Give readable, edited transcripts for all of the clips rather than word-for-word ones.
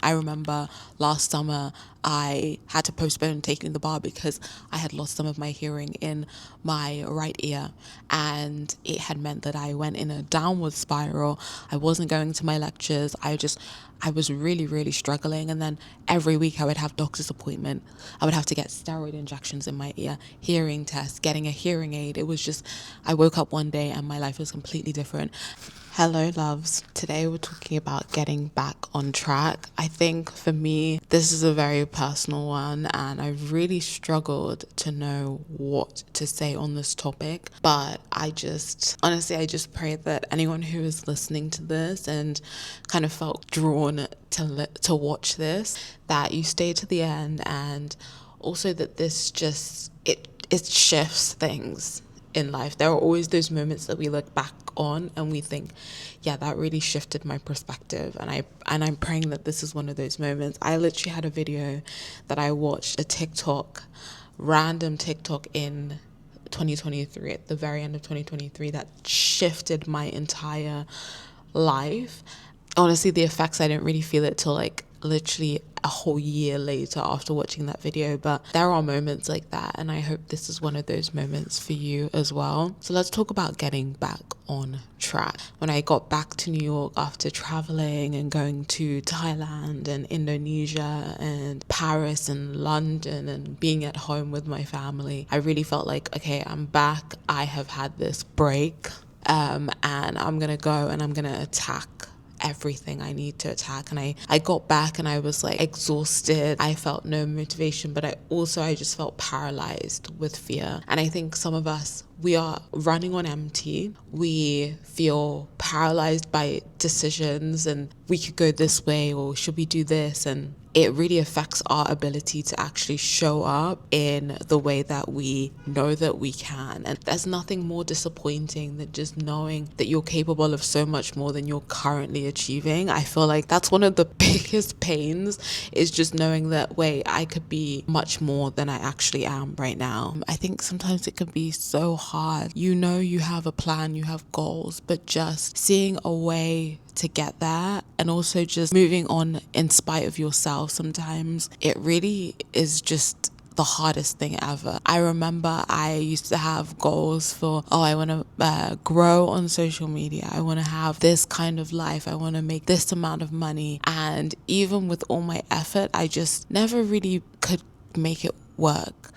I remember last summer I had to postpone taking the bar because I had lost some of my hearing in my right ear, and it had meant that I went in a downward spiral. I wasn't going to my lectures. I was really, really struggling. And then every week I would have doctor's appointment. I would have to get steroid injections in my ear, hearing tests, getting a hearing aid. It was just, I woke up one day and my life was completely different. Hello, loves. Today we're talking about getting back on track. I think for me, this is a very personal one, and I really struggled to know what to say on this topic. But I just pray that anyone who is listening to this and kind of felt drawn to watch this, that you stay to the end, and also that this just, it shifts things in life. There are always those moments that we look back on and we think, yeah, that really shifted my perspective, and I'm praying that this is one of those moments. I literally had a video that I watched, random TikTok in 2023, at the very end of 2023, that shifted my entire life. Honestly, the effects, I didn't really feel it till like literally a whole year later after watching that video. But there are moments like that, and I hope this is one of those moments for you as well. So let's talk about getting back on track. When I got back to New York after traveling and going to Thailand and Indonesia and Paris and London and being at home with my family, I really felt like, okay, I'm back. I have had this break, and I'm gonna go and I'm gonna attack everything I need to attack. And I got back and I was like exhausted. I felt no motivation, but I just felt paralyzed with fear. And I think some of us, we are running on empty. We feel paralyzed by decisions, and we could go this way, or should we do this? And it really affects our ability to actually show up in the way that we know that we can. And there's nothing more disappointing than just knowing that you're capable of so much more than you're currently achieving. I feel like that's one of the biggest pains, is just knowing that, wait, I could be much more than I actually am right now. I think sometimes it can be so hard. You know, you have a plan, you have goals, but just seeing a way to get there, and also just moving on in spite of yourself, sometimes it really is just the hardest thing ever. I remember I used to have goals for, I want to grow on social media. I want to have this kind of life. I want to make this amount of money. And even with all my effort, I just never really could make it work.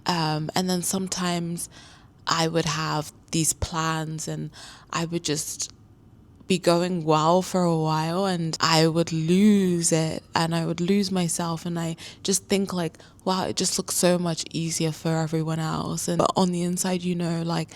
And then sometimes I would have these plans and I would just be going well for a while, and I would lose it and I would lose myself, and I just think like, wow, it just looks so much easier for everyone else. But on the inside, you know, like,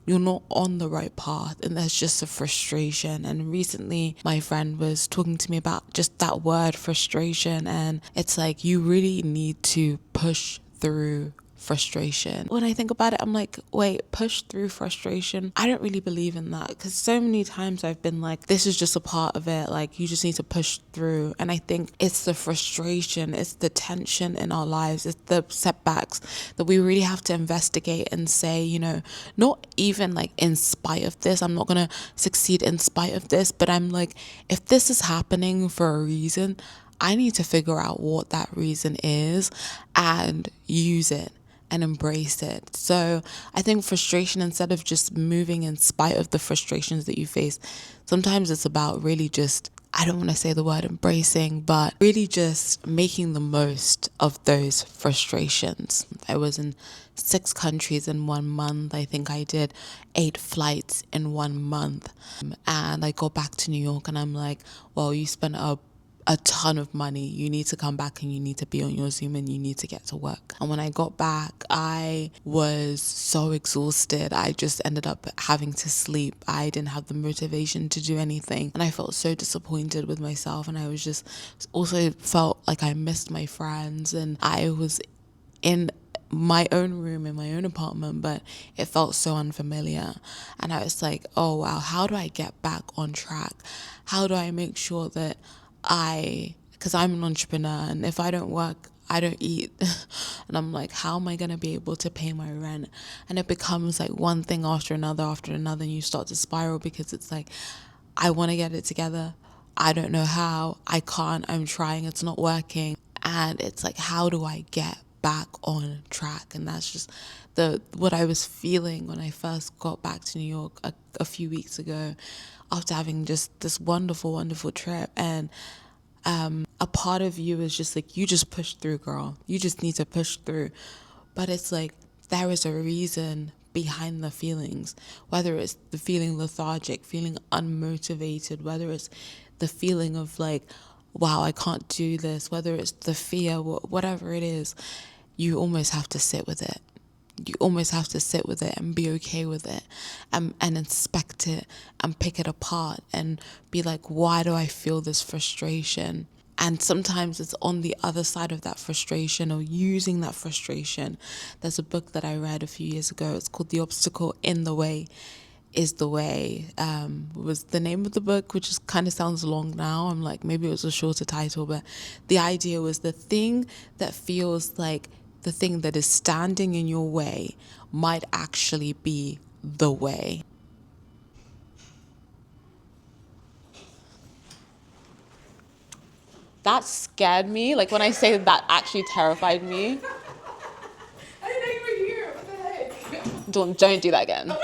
you're not on the right path, and there's just a frustration. And recently my friend was talking to me about just that word frustration, and it's like, you really need to push through frustration. When I think about it, I'm like, wait, push through frustration? I don't really believe in that, because so many times I've been like, this is just a part of it, like, you just need to push through. And I think it's the frustration, it's the tension in our lives, it's the setbacks that we really have to investigate and say, you know, not even like in spite of this, I'm not gonna succeed in spite of this, but I'm like, if this is happening for a reason, I need to figure out what that reason is and use it and embrace it. So I think frustration, instead of just moving in spite of the frustrations that you face, sometimes it's about really just, I don't want to say the word embracing, but really just making the most of those frustrations. I was in 6 countries in 1 month. I think I did 8 flights in 1 month. And I go back to New York and I'm like, well, you spent a ton of money. You need to come back and you need to be on your Zoom and you need to get to work. And when I got back, I was so exhausted. I just ended up having to sleep. I didn't have the motivation to do anything. And I felt so disappointed with myself. And I was just also felt like I missed my friends. And I was in my own room in my own apartment, but it felt so unfamiliar. And I was like, oh wow, how do I get back on track? How do I make sure that because I'm an entrepreneur, and if I don't work, I don't eat. And I'm like, how am I going to be able to pay my rent? And it becomes like one thing after another, and you start to spiral, because it's like, I want to get it together. I don't know how, I can't, I'm trying, it's not working. And it's like, how do I get back on track? And that's just what I was feeling when I first got back to New York a few weeks ago, after having just this wonderful, wonderful trip. And a part of you is just like, you just push through, girl. You just need to push through. But it's like, there is a reason behind the feelings, whether it's the feeling lethargic, feeling unmotivated, whether it's the feeling of like, wow, I can't do this, whether it's the fear, whatever it is, you almost have to sit with it. You almost have to sit with it and be okay with it, and inspect it and pick it apart and be like, why do I feel this frustration? And sometimes it's on the other side of that frustration, or using that frustration. There's a book that I read a few years ago. It's called The Obstacle in the Way is the Way, was the name of the book, which just kind of sounds long now. I'm like, maybe it was a shorter title, but the idea was the thing that feels like the thing that is standing in your way might actually be the way. That scared me. Like when I say that actually terrified me. I didn't know you were here. What the heck? Don't do that again.